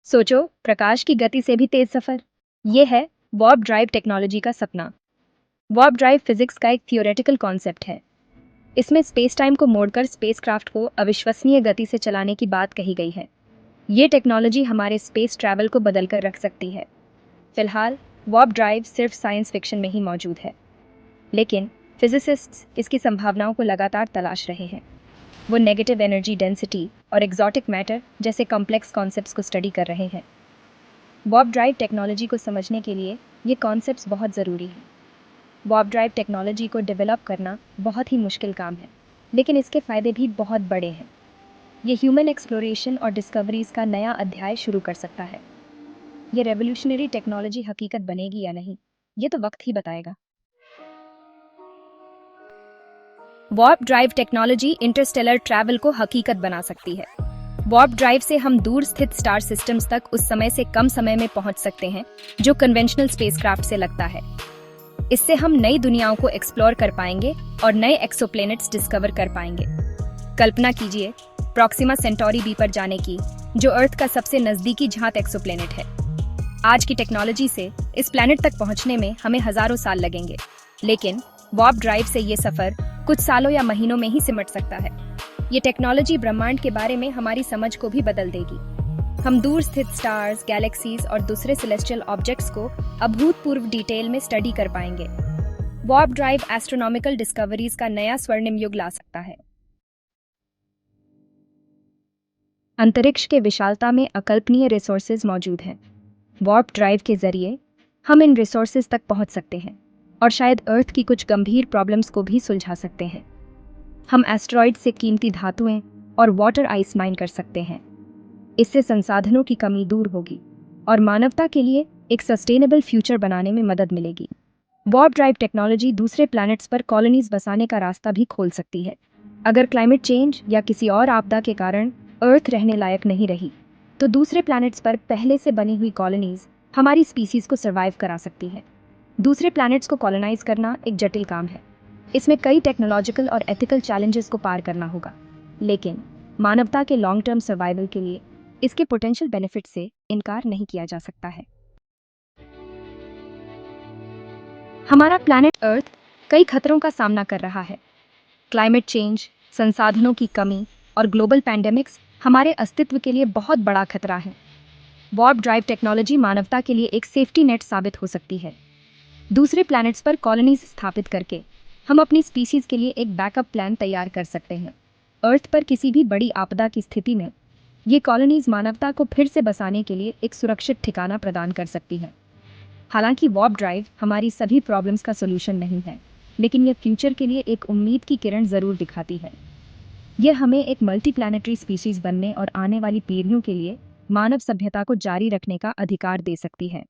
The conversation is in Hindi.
सोचो, प्रकाश की गति से भी तेज सफर। ये है वार्प ड्राइव टेक्नोलॉजी का सपना। वार्प ड्राइव फिजिक्स का एक थियोरेटिकल कॉन्सेप्ट है। इसमें स्पेस टाइम को मोड़कर स्पेसक्राफ्ट को अविश्वसनीय गति से चलाने की बात कही गई है। ये टेक्नोलॉजी हमारे स्पेस ट्रैवल को बदलकर रख सकती है। फिलहाल वार्प ड्राइव सिर्फ साइंस फिक्शन में ही मौजूद है, लेकिन फिजिसिस्ट्स इसकी संभावनाओं को लगातार तलाश रहे हैं। वो नेगेटिव एनर्जी डेंसिटी और एक्सोटिक मैटर जैसे कॉम्प्लेक्स कॉन्सेप्ट्स को स्टडी कर रहे हैं। वार्प ड्राइव टेक्नोलॉजी को समझने के लिए ये कॉन्सेप्ट्स बहुत ज़रूरी हैं। वार्प ड्राइव टेक्नोलॉजी को डेवलप करना बहुत ही मुश्किल काम है, लेकिन इसके फ़ायदे भी बहुत बड़े हैं। ये ह्यूमन एक्सप्लोरेशन और डिस्कवरीज का नया अध्याय शुरू कर सकता है। ये रेवोल्यूशनरी टेक्नोलॉजी हकीकत बनेगी या नहीं, ये तो वक्त ही बताएगा। Warp drive technology Interstellar travel को हकीकत बना सकती है। वार्प ड्राइव से हम दूर स्थित स्टार सिस्टम्स तक उस समय से कम समय में पहुंच सकते हैं जो कन्वेंशनल स्पेसक्राफ्ट से लगता है। इससे हम नई दुनियाओं को एक्सप्लोर कर पाएंगे और नए एक्सोप्लैनेट्स डिस्कवर कर पाएंगे। कल्पना कीजिए प्रॉक्सिमा सेंटोरी बी पर जाने की, जो अर्थ का सबसे नजदीकी झांत एक्सोप्लैनेट है। आज की टेक्नोलॉजी से इस प्लैनेट तक पहुंचने में हमें हजारों साल लगेंगे, लेकिन वार्प ड्राइव से ये सफर कुछ सालों या महीनों में ही सिमट सकता है। ये टेक्नोलॉजी ब्रह्मांड के बारे में हमारी समझ को भी बदल देगी। हम दूर स्थित स्टार्स, गैलेक्सीज और दूसरे सेलेस्टियल ऑब्जेक्ट्स को अभूतपूर्व डिटेल में स्टडी कर पाएंगे। वार्प ड्राइव एस्ट्रोनॉमिकल डिस्कवरीज का नया स्वर्णिम युग ला सकता है। अंतरिक्ष के विशालता में अकल्पनीय रिसोर्सेज मौजूद हैं। वार्प ड्राइव के जरिए हम इन रिसोर्सेज तक पहुंच सकते हैं और शायद अर्थ की कुछ गंभीर प्रॉब्लम्स को भी सुलझा सकते हैं। हम एस्टेरॉइड से कीमती धातुएं और वाटर आइस माइन कर सकते हैं। इससे संसाधनों की कमी दूर होगी और मानवता के लिए एक सस्टेनेबल फ्यूचर बनाने में मदद मिलेगी। वार्प ड्राइव टेक्नोलॉजी दूसरे प्लैनेट्स पर कॉलोनीज बसाने का रास्ता भी खोल सकती है। अगर क्लाइमेट चेंज या किसी और आपदा के कारण अर्थ रहने लायक नहीं रही, तो दूसरे प्लैनेट्स पर पहले से बनी हुई कॉलोनीज हमारी स्पीसीज को सर्वाइव करा सकती है। दूसरे प्लैनेट्स को कॉलोनाइज करना एक जटिल काम है। इसमें कई टेक्नोलॉजिकल और एथिकल चैलेंजेस को पार करना होगा, लेकिन मानवता के लॉन्ग टर्म सर्वाइवल के लिए इसके पोटेंशियल बेनिफिट से इनकार नहीं किया जा सकता है। हमारा प्लैनेट अर्थ कई खतरों का सामना कर रहा है। क्लाइमेट चेंज, संसाधनों की कमी और ग्लोबल पैंडेमिक्स हमारे अस्तित्व के लिए बहुत बड़ा खतरा है। वार्प ड्राइव टेक्नोलॉजी मानवता के लिए एक सेफ्टी नेट साबित हो सकती है। दूसरे प्लैनेट्स पर कॉलोनीज स्थापित करके हम अपनी स्पीसीज के लिए एक बैकअप प्लान तैयार कर सकते हैं। अर्थ पर किसी भी बड़ी आपदा की स्थिति में ये कॉलोनीज मानवता को फिर से बसाने के लिए एक सुरक्षित ठिकाना प्रदान कर सकती हैं। हालांकि वार्प ड्राइव हमारी सभी प्रॉब्लम्स का सोल्यूशन नहीं है, लेकिन यह फ्यूचर के लिए एक उम्मीद की किरण जरूर दिखाती है। यह हमें एक मल्टी प्लैनेटरी स्पीसीज बनने और आने वाली पीढ़ियों के लिए मानव सभ्यता को जारी रखने का अधिकार दे सकती है।